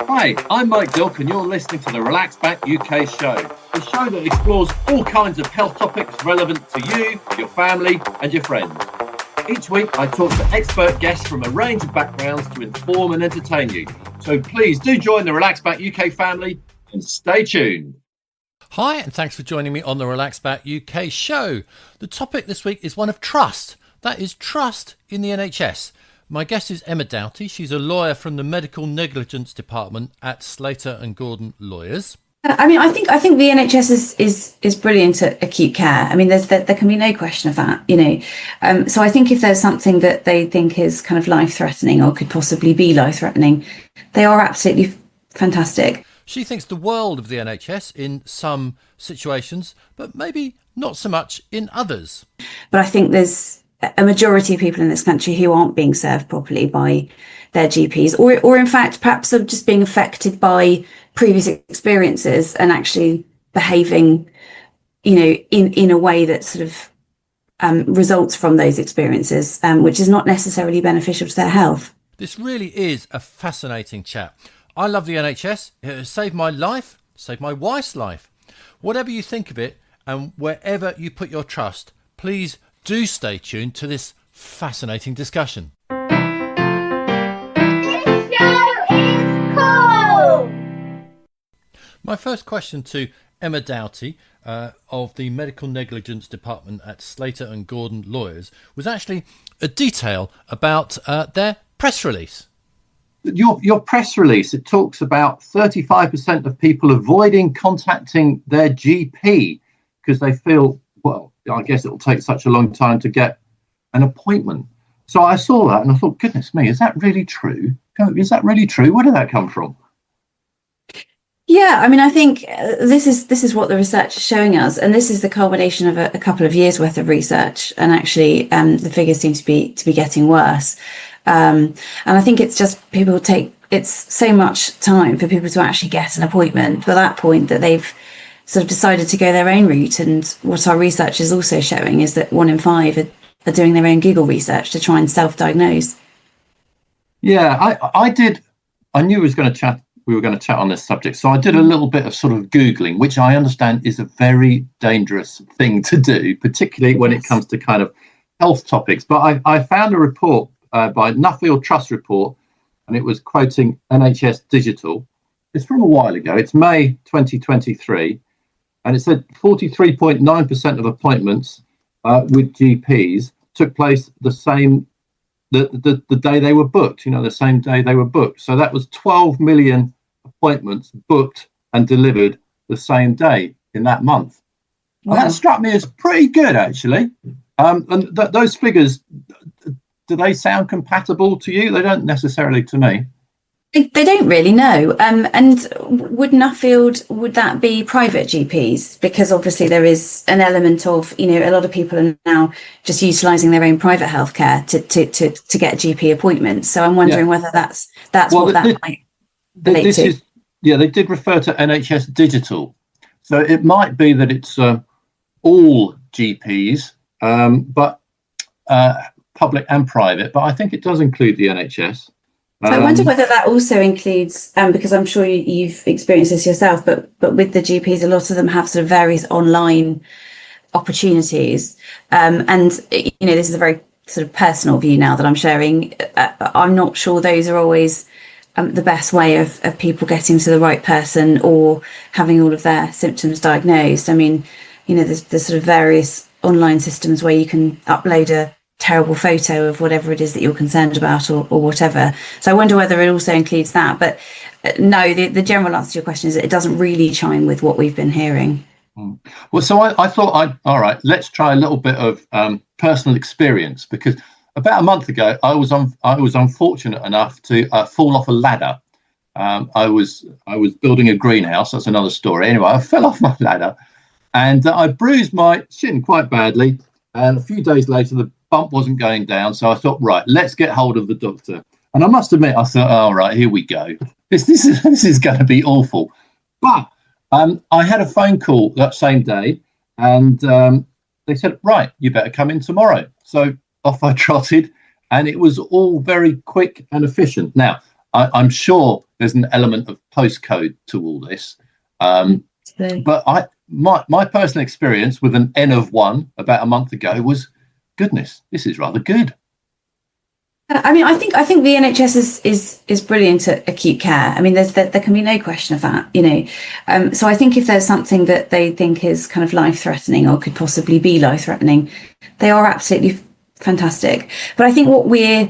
Hi, I'm Mike Dilk and you're listening to the Relax Back UK show, the show that explores all kinds of health topics relevant to you, your family and your friends. Each week I talk to expert guests from a range of backgrounds to inform and entertain you. So please do join the Relax Back UK family and stay tuned. Hi, and thanks for joining me on the Relax Back UK show. The topic this week is one of trust. That is trust in the NHS. My guest is Emma Doughty. She's a lawyer from the Medical Negligence Department at Slater and Gordon Lawyers. I think the NHS is brilliant at acute care. I mean, there can be no question of that, So I think if there's something that they think is kind of life-threatening or could possibly be life-threatening, they are absolutely fantastic. She thinks the world of the NHS in some situations, but maybe not so much in others. But I think there's a majority of people in this country who aren't being served properly by their GPs, or in fact, perhaps are just being affected by previous experiences and actually behaving, in a way that sort of results from those experiences, which is not necessarily beneficial to their health. This really is a fascinating chat. I love the NHS. It has saved my life, saved my wife's life. Whatever you think of it and wherever you put your trust, please do stay tuned to this fascinating discussion. This show is cool! My first question to Emma Doughty of the Medical Negligence Department at Slater and Gordon Lawyers was actually a detail about their press release. Your press release, it talks about 35% of people avoiding contacting their GP because they feel, well, I guess it'll take such a long time to get an appointment. So I saw that and I thought, goodness me, is that really true? Is that really true? Where did that come from? Yeah, I mean, I think this is what the research is showing us, and this is the culmination of a couple of years worth of research. And actually, the figures seem to be getting worse. And I think it's just it's so much time for people to actually get an appointment by that point that they've sort of decided to go their own route. And what our research is also showing is that 1 in 5 are doing their own Google research to try and self-diagnose. Yeah, I did. I knew we were going to chat on this subject. So I did a little bit of sort of Googling, which I understand is a very dangerous thing to do, particularly when it comes to kind of health topics. But I found a report by Nuffield Trust Report, and it was quoting NHS Digital. It's from a while ago. It's May 2023. And it said 43.9% of appointments with GPs took place the day they were booked, the same day they were booked. So that was 12 million appointments booked and delivered the same day in that month. Wow. And that struck me as pretty good, actually. And those figures, do they sound compatible to you? They don't necessarily to me. They don't really know. And would Nuffield, would that be private GPs? Because obviously there is an element of, a lot of people are now just utilising their own private healthcare to get GP appointments. So I'm wondering whether that's what that might relate to. They did refer to NHS Digital. So it might be that it's all GPs, but public and private. But I think it does include the NHS. So I wonder whether that also includes, because I'm sure you've experienced this yourself, but with the GPs, a lot of them have sort of various online opportunities. And, this is a very sort of personal view now that I'm sharing. I'm not sure those are always the best way of people getting to the right person or having all of their symptoms diagnosed. I mean, there's sort of various online systems where you can upload a terrible photo of whatever it is that you're concerned about or whatever. So I wonder whether it also includes that. But no, the general answer to your question is that it doesn't really chime with what we've been hearing. Well, so I thought, all right, let's try a little bit of personal experience, because about a month ago, I was unfortunate enough to fall off a ladder. I was building a greenhouse. That's another story. Anyway, I fell off my ladder and I bruised my shin quite badly. And a few days later, the bump wasn't going down. So I thought, right, let's get hold of the doctor. And I must admit, I thought, all right, here we go. This is going to be awful. But I had a phone call that same day, and they said, right, you better come in tomorrow. So off I trotted, and it was all very quick and efficient. Now, I'm sure there's an element of postcode to all this. But my personal experience with an N of 1 about a month ago was, goodness, this is rather good. I mean, I think the NHS is brilliant at acute care. I mean, there can be no question of that, you know. So I think if there's something that they think is kind of life-threatening or could possibly be life-threatening, they are absolutely fantastic. But I think what we're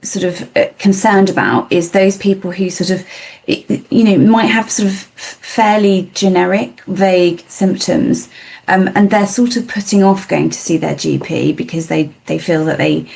sort of concerned about is those people who sort of, you know, might have sort of fairly generic, vague symptoms, and they're sort of putting off going to see their GP because they feel that they,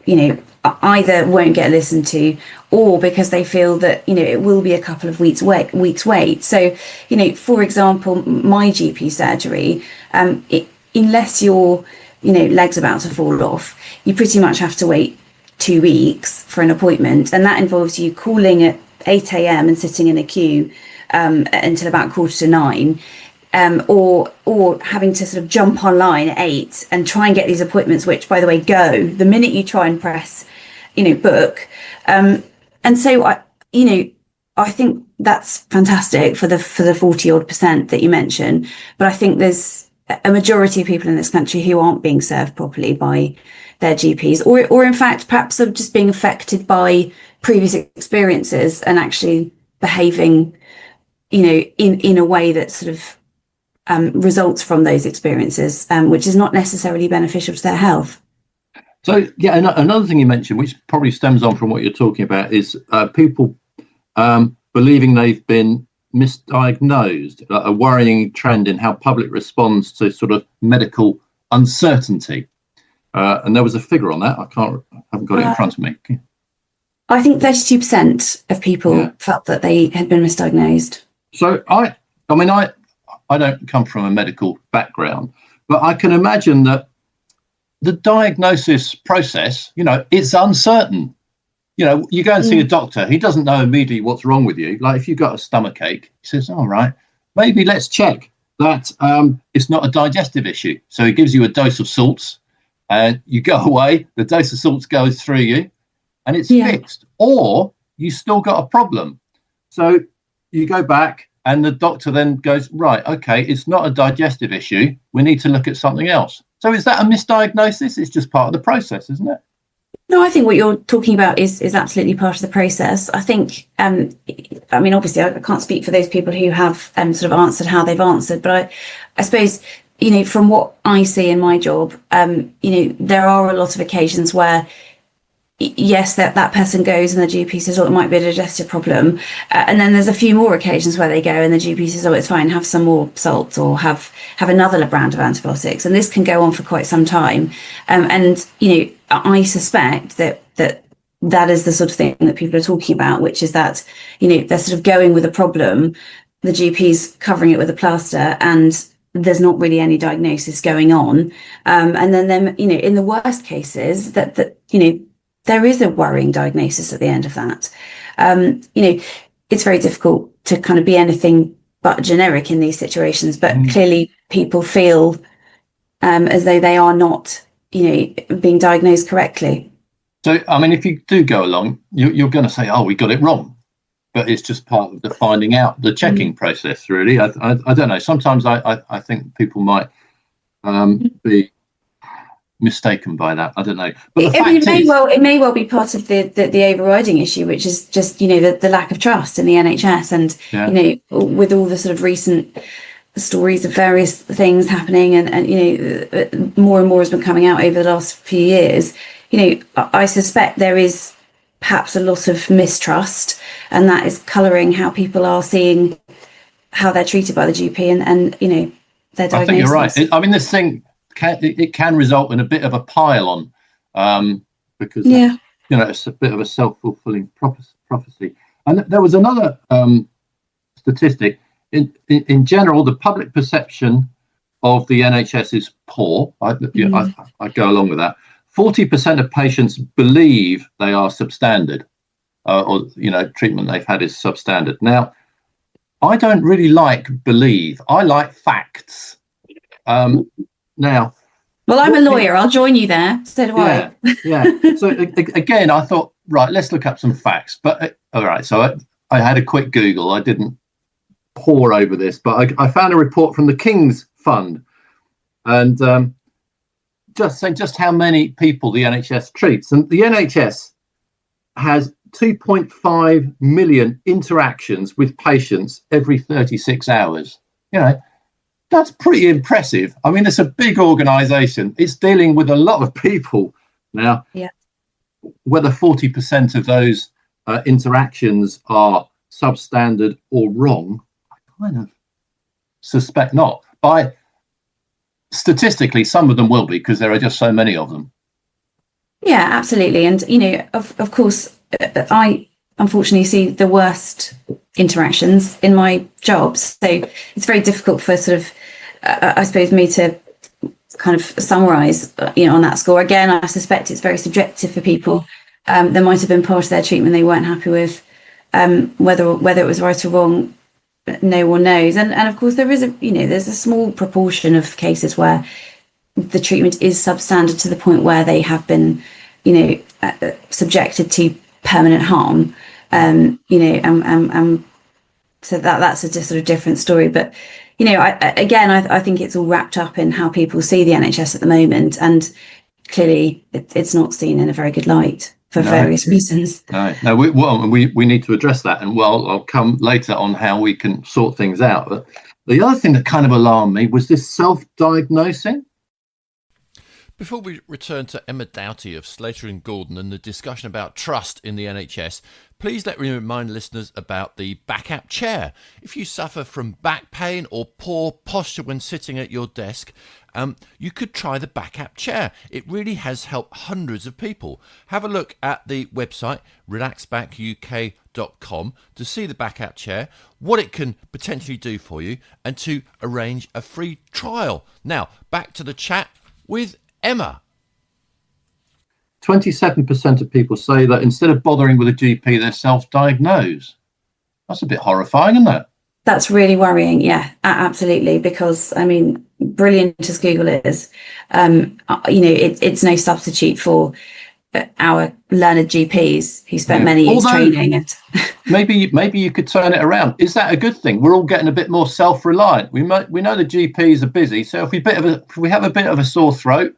you know, either won't get listened to, or because they feel that, you know, it will be a couple of weeks wait. So, you know, for example, my GP surgery, unless your, you know, leg's about to fall off, you pretty much have to wait 2 weeks for an appointment, and that involves you calling at 8 a.m. and sitting in a queue until about 8:45. Or having to sort of jump online at 8 and try and get these appointments, which, by the way, go the minute you try and press, you know, book. And so I think that's fantastic for the 40 odd % that you mentioned. But I think there's a majority of people in this country who aren't being served properly by their GPs, or in fact, perhaps are just being affected by previous experiences and actually behaving, you know, in a way that sort of results from those experiences, which is not necessarily beneficial to their health. So, yeah, another thing you mentioned, which probably stems on from what you're talking about, is people believing they've been misdiagnosed, a worrying trend in how public responds to sort of medical uncertainty. And there was a figure on that. I haven't got it in front of me. I think 32% of people felt that they had been misdiagnosed. So I mean, I don't come from a medical background, but I can imagine that the diagnosis process, you know, it's uncertain. You know, you go and see a doctor, he doesn't know immediately what's wrong with you. Like if you've got a stomach ache, he says, all right, maybe let's check that it's not a digestive issue. So he gives you a dose of salts and you go away, the dose of salts goes through you and it's fixed. Or you still got a problem. So you go back and the doctor then goes, right, okay, it's not a digestive issue. We need to look at something else. So is that a misdiagnosis? It's just part of the process, isn't it? No, I think what you're talking about is absolutely part of the process. I think, I mean, obviously, I can't speak for those people who have sort of answered how they've answered, but I suppose, you know, from what I see in my job, you know, there are a lot of occasions where, yes, that person goes and the GP says, oh, it might be a digestive problem. And then there's a few more occasions where they go and the GP says, oh, it's fine, have some more salts or have another brand of antibiotics. And this can go on for quite some time. And, you know, I suspect that is the sort of thing that people are talking about, which is that, you know, they're sort of going with a problem, the GP's covering it with a plaster, and there's not really any diagnosis going on. And then, you know, in the worst cases that you know, there is a worrying diagnosis at the end of that. You know, it's very difficult to kind of be anything but generic in these situations, but clearly people feel as though they are not, you know, being diagnosed correctly. So, I mean, if you do go along, you're going to say, oh, we got it wrong. But it's just part of the finding out, the checking process, really. I don't know. Sometimes I think people might be mistaken by that. I don't know. But it may well be part of the overriding issue, which is just, you know, the lack of trust in the NHS, and you know, with all the sort of recent stories of various things happening, and you know, more and more has been coming out over the last few years. You know, I suspect there is perhaps a lot of mistrust, and that is colouring how people are seeing how they're treated by the GP and you know, their diagnosis. I think you're right. I mean, this thing can result in a bit of a pile on, because you know, it's a bit of a self-fulfilling prophecy. And there was another statistic. In general, the public perception of the NHS is poor. I go along with that. 40% of patients believe they are substandard, or, you know, treatment they've had is substandard. Now, I don't really like believe. I like facts. Now, well, I'm a lawyer. I'll join you there. So do I. Yeah. So again, I thought, right, let's look up some facts. But all right, so I had a quick Google. I didn't pore over this, but I found a report from the King's Fund, and just saying just how many people the NHS treats. And the NHS has 2.5 million interactions with patients every 36 hours. You know, that's pretty impressive. I mean, it's a big organisation. It's dealing with a lot of people now. Yeah. Whether 40% of those interactions are substandard or wrong, I kind of suspect not. By statistically, some of them will be, because there are just so many of them. Yeah, absolutely. And, you know, of course, I unfortunately see the worst interactions in my job. So it's very difficult for sort of, I suppose, me to kind of summarise, you know, on that score. Again, I suspect it's very subjective for people. There might have been part of their treatment they weren't happy with, whether it was right or wrong, no one knows. And of course, there's a small proportion of cases where the treatment is substandard to the point where they have been, you know, subjected to permanent harm. You know, and so that's a just sort of different story. But, you know, I think it's all wrapped up in how people see the NHS at the moment, and clearly it's not seen in a very good light for various reasons. No, we need to address that, and I'll come later on how we can sort things out. But the other thing that kind of alarmed me was this self-diagnosing. Before we return to Emma Doughty of Slater and Gordon and the discussion about trust in the NHS, please let me remind listeners about the back app chair. If you suffer from back pain or poor posture when sitting at your desk, you could try the back app chair. It really has helped hundreds of people. Have a look at the website relaxbackuk.com to see the back app chair, what it can potentially do for you, and to arrange a free trial. Now, back to the chat with Emma. 27% of people say that instead of bothering with a GP, they self-diagnose. That's a bit horrifying, isn't it? That's really worrying. Yeah, absolutely. Because, I mean, brilliant as Google is, you know, it's no substitute for our learned GPs who spent many years training. And maybe you could turn it around. Is that a good thing? We're all getting a bit more self-reliant. We know the GPs are busy, so if we have a bit of a sore throat,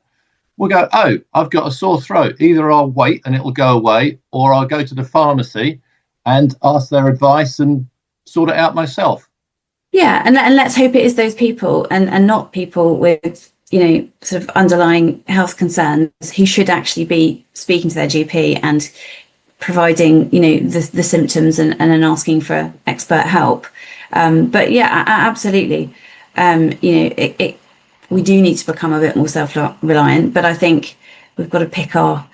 we'll go, oh, I've got a sore throat. Either I'll wait and it'll go away, or I'll go to the pharmacy and ask their advice and sort it out myself. Yeah, and let's hope it is those people and not people with, you know, sort of underlying health concerns who should actually be speaking to their GP and providing, you know, the symptoms and then asking for expert help. But yeah, absolutely. You know, we do need to become a bit more self-reliant, but I think we've got to pick our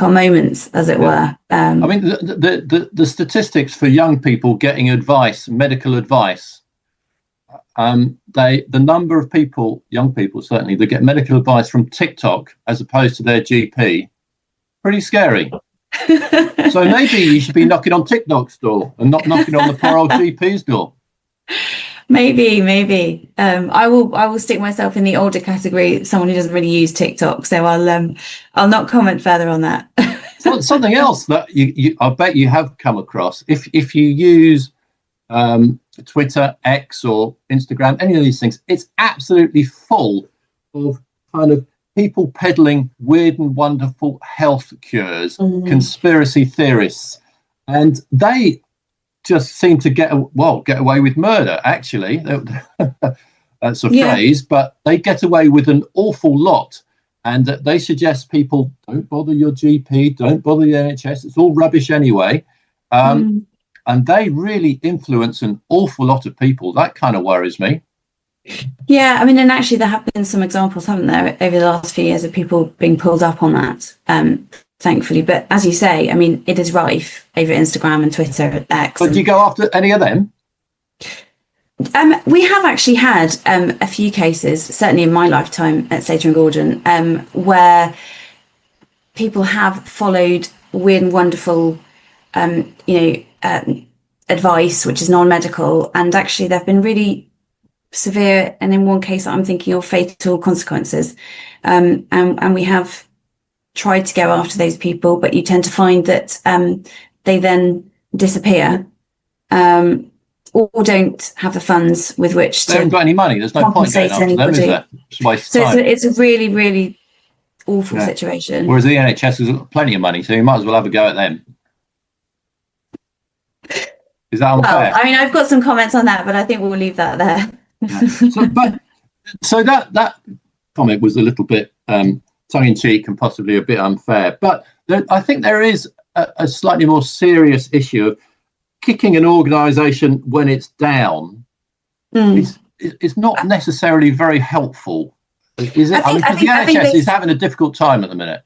moments, as it were. I mean, the statistics for young people getting advice, medical advice, the number of young people certainly, that get medical advice from TikTok as opposed to their GP, pretty scary. So maybe you should be knocking on TikTok's door and not knocking on the poor old GP's door. Maybe. I will stick myself in the older category, someone who doesn't really use TikTok. So I'll not comment further on that. Something else that I bet you have come across, if you use Twitter, X, or Instagram, any of these things, it's absolutely full of kind of people peddling weird and wonderful health cures, conspiracy theorists, and they just seem to get away with murder. Actually, that's a phrase, but they get away with an awful lot. And they suggest people don't bother your GP, don't bother the NHS. It's all rubbish anyway. And they really influence an awful lot of people. That kind of worries me. Yeah, I mean, and actually there have been some examples, haven't there, over the last few years of people being pulled up on that, thankfully. But as you say, I mean, it is rife over Instagram and Twitter and X. But do you go after any of them? We have actually had a few cases, certainly in my lifetime at Slater and Gordon, where people have followed weird and wonderful, advice, which is non-medical, and actually there have been really severe, and in one case I'm thinking of, fatal consequences. And we have tried to go after those people, but you tend to find that they then disappear, or don't have the funds with which They haven't got any money. There's no point going compensate after them, is anybody. there? It's a waste So of time. it's a really, really awful Yeah. situation. Whereas the NHS has got plenty of money, so you might as well have a go at them. Is that unfair? Well, I mean, I've got some comments on that, but I think we'll leave that there. Yeah. So that comment was a little bit tongue-in-cheek and possibly a bit unfair. But I think there is a slightly more serious issue of kicking an organisation when it's down. It's not necessarily very helpful, is it? Because the NHS is having a difficult time at the minute.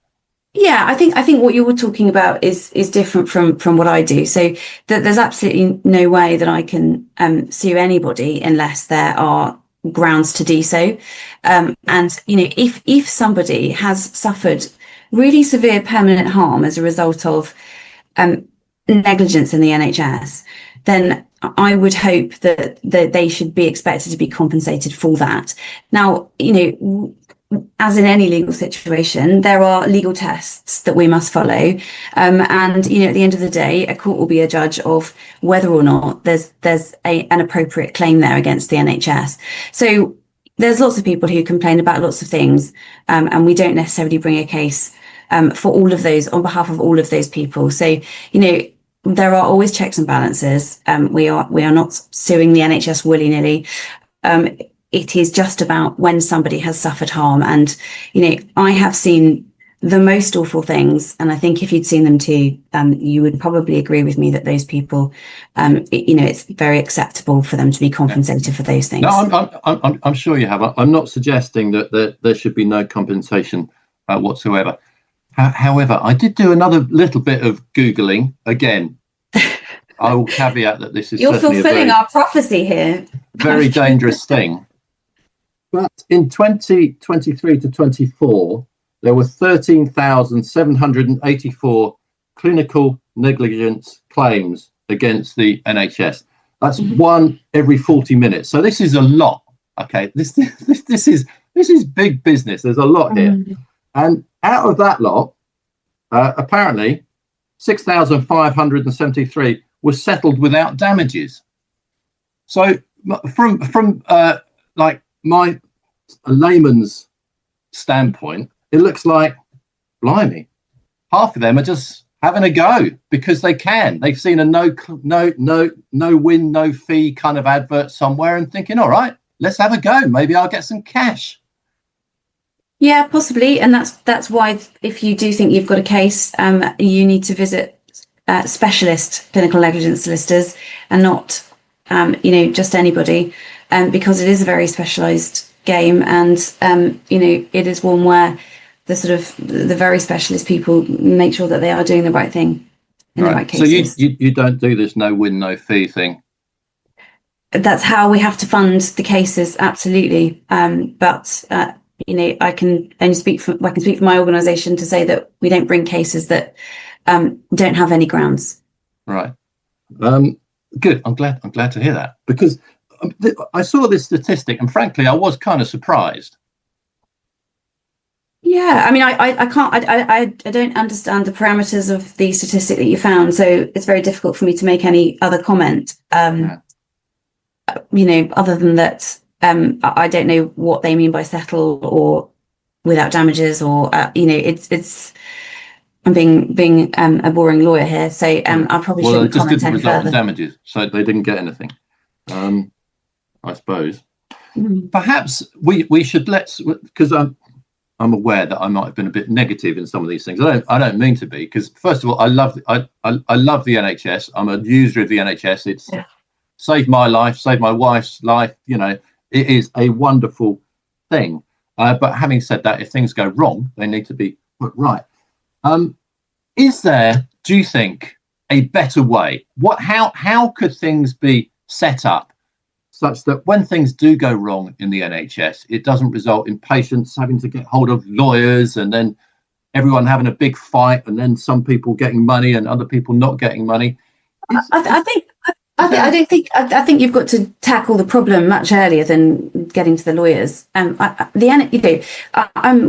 Yeah, I think what you're talking about is different from what I do. So there's absolutely no way that I can sue anybody unless there are grounds to do so. And if somebody has suffered really severe permanent harm as a result of negligence in the NHS, then I would hope that they should be expected to be compensated for that. Now, as in any legal situation, there are legal tests that we must follow. And, at the end of the day, a court will be a judge of whether or not there's an appropriate claim there against the NHS. So there's lots of people who complain about lots of things, and we don't necessarily bring a case for all of those on behalf of all of those people. So, there are always checks and balances. We are not suing the NHS willy-nilly. It is just about when somebody has suffered harm. And, I have seen the most awful things. And I think if you'd seen them too, you would probably agree with me that those people, it's very acceptable for them to be compensated for those things. No, I'm sure you have. I'm not suggesting that there should be no compensation whatsoever. However, I did do another little bit of Googling. Again, I will caveat that this is You're fulfilling our prophecy here. Very dangerous thing. But in 2023 to 24, there were 13,784 clinical negligence claims against the NHS. That's one every 40 minutes. So this is a lot. Okay, this is big business. There's a lot here. And out of that lot, apparently 6,573 was settled without damages. So from like a layman's standpoint, it looks like, blimey, half of them are just having a go because they can. They've seen a no win, no fee kind of advert somewhere and thinking, all right, let's have a go. Maybe I'll get some cash. Yeah, possibly. And that's why if you do think you've got a case, you need to visit specialist clinical negligence solicitors and not, just anybody, because it is a very specialised game. And, it is one where the very specialist people make sure that they are doing the right thing in the right cases. So you don't do this no win, no fee thing? That's how we have to fund the cases. Absolutely. But, I can speak for my organisation to say that we don't bring cases that don't have any grounds. Right. Good. I'm glad to hear that, because I saw this statistic and frankly, I was kind of surprised. Yeah, I mean, I don't understand the parameters of the statistic that you found, so it's very difficult for me to make any other comment. Other than that. I don't know what they mean by settle or without damages, or it's. I'm being a boring lawyer here, so I probably shouldn't comment any further. Damages, so they didn't get anything. I suppose. Perhaps we should because I'm aware that I might have been a bit negative in some of these things. I don't mean to be, because first of all, I love the NHS. I'm a user of the NHS. It's saved my life, saved my wife's life. It is a wonderful thing. But having said that, if things go wrong, they need to be put right. Is there, do you think, a better way? How could things be set up such that when things do go wrong in the NHS, it doesn't result in patients having to get hold of lawyers and then everyone having a big fight and then some people getting money and other people not getting money? I I think you've got to tackle the problem much earlier than getting to the lawyers. I'm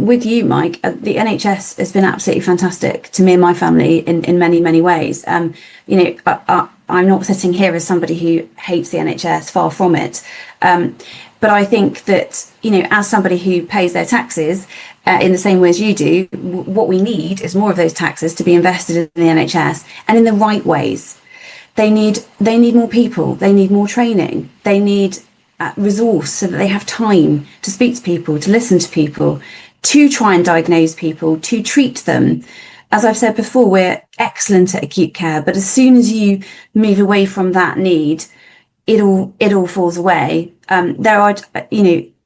with you, Mike. The NHS has been absolutely fantastic to me and my family in many, many ways. I'm not sitting here as somebody who hates the NHS, far from it. But I think that, as somebody who pays their taxes in the same way as you do, what we need is more of those taxes to be invested in the NHS and in the right ways. They need more people. They need more training. They need resource so that they have time to speak to people, to listen to people, to try and diagnose people, to treat them. As I've said before, we're excellent at acute care, but as soon as you move away from that need, it all falls away. There are,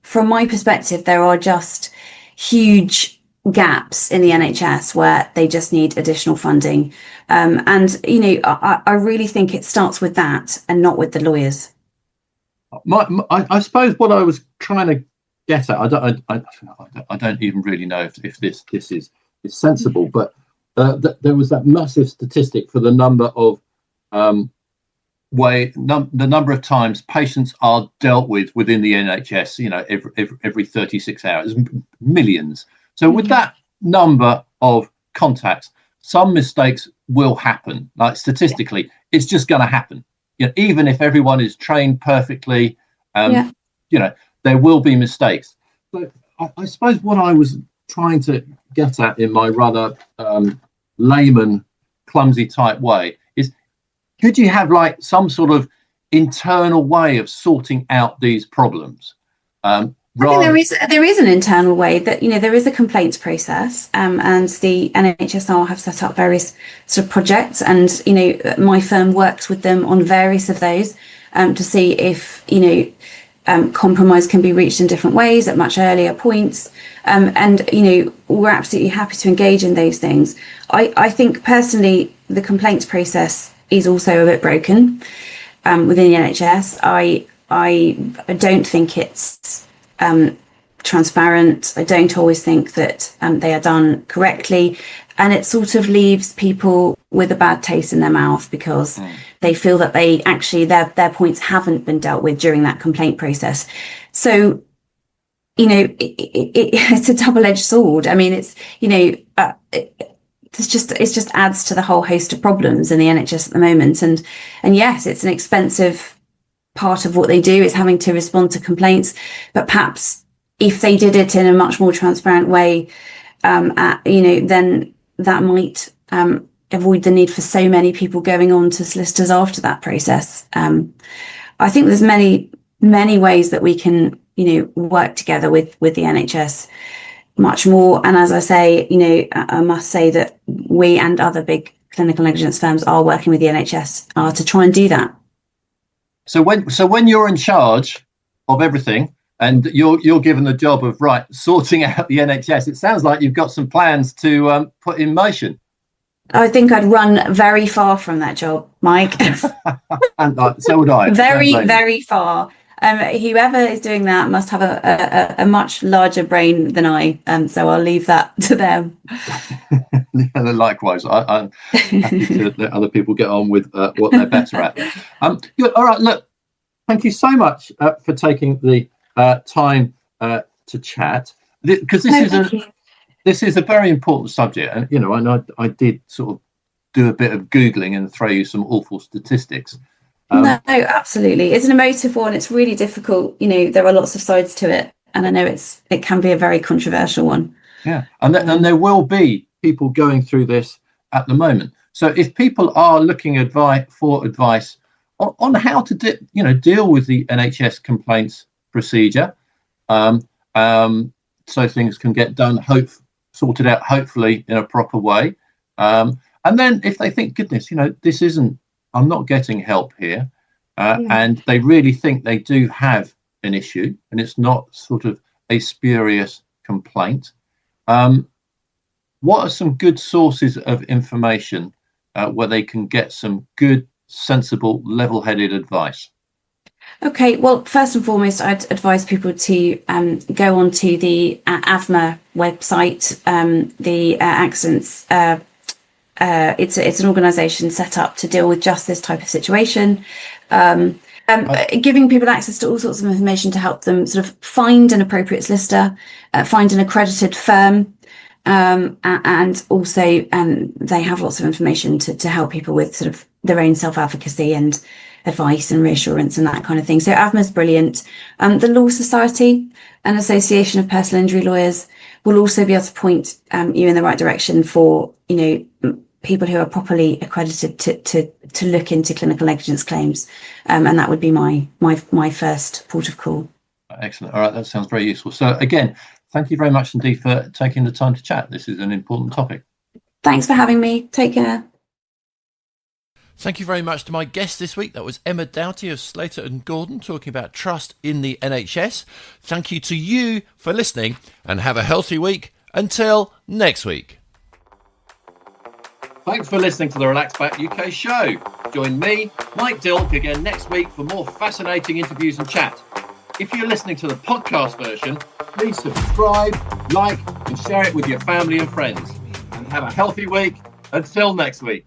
from my perspective, there are just huge gaps in the NHS where they just need additional funding. I really think it starts with that and not with the lawyers. I suppose what I was trying to get at, I don't even really know if this is sensible, but there was that massive statistic for the number of the number of times patients are dealt with within the NHS, every 36 hours, millions. So with that number of contacts, some mistakes will happen. Like statistically, it's just going to happen. Even if everyone is trained perfectly, there will be mistakes. But I suppose what I was trying to get at in my rather layman, clumsy type way is, could you have like some sort of internal way of sorting out these problems? I think there is an internal way that, there is a complaints process, and the NHSR have set up various sort of projects, and, my firm works with them on various of those to see if, compromise can be reached in different ways at much earlier points. We're absolutely happy to engage in those things. I think personally, the complaints process is also a bit broken within the NHS. I don't think it's transparent. I don't always think that they are done correctly, and it sort of leaves people with a bad taste in their mouth because they feel that they actually their points haven't been dealt with during that complaint process. So it's a double-edged sword. I mean, it's it just adds to the whole host of problems in the NHS at the moment, and yes, it's an expensive part of what they do is having to respond to complaints, but perhaps if they did it in a much more transparent way, then that might avoid the need for so many people going on to solicitors after that process. I think there's many ways that we can work together with the NHS much more, and as I say, I must say that we and other big clinical negligence firms are working with the NHS to try and do that. So when you're in charge of everything and you're given the job of sorting out the NHS, it sounds like you've got some plans to put in motion. I think I'd run very far from that job, Mike. And so would I. Very far. Whoever is doing that must have a much larger brain than I, so I'll leave that to them. Likewise, I'm happy to let other people get on with what they're better at. Good. All right, look, thank you so much for taking the time to chat, because this is a very important subject, and I did sort of do a bit of Googling and throw you some awful statistics. No, absolutely. It's an emotive one. It's really difficult. There are lots of sides to it, and I know it can be a very controversial one. Yeah, and there will be people going through this at the moment. So if people are looking for advice on how to deal with the NHS complaints procedure, so things can get done, sorted out, hopefully in a proper way, and then if they think, goodness, I'm not getting help here, and they really think they do have an issue and it's not sort of a spurious complaint, what are some good sources of information where they can get some good, sensible, level-headed advice? Okay, well, first and foremost, I'd advise people to go onto the AVMA website, the accidents it's an organisation set up to deal with just this type of situation. Giving people access to all sorts of information to help them sort of find an appropriate solicitor, find an accredited firm, and also they have lots of information to help people with sort of their own self-advocacy and advice and reassurance and that kind of thing. So AVMA's brilliant. The Law Society, an association of personal injury lawyers, will also be able to point you in the right direction for, people who are properly accredited to look into clinical negligence claims, and that would be my first port of call. Excellent. All right, that sounds very useful. So again, thank you very much indeed for taking the time to chat. This is an important topic. Thanks for having me. Take care. Thank you very much to my guest this week. That was Emma Doughty of Slater and Gordon talking about trust in the NHS. Thank you to you for listening, and have a healthy week. Until next week. Thanks for listening to the Relax Back UK show. Join me, Mike Dilk, again next week for more fascinating interviews and chat. If you're listening to the podcast version, please subscribe, like, and share it with your family and friends. And have a healthy week. Until next week.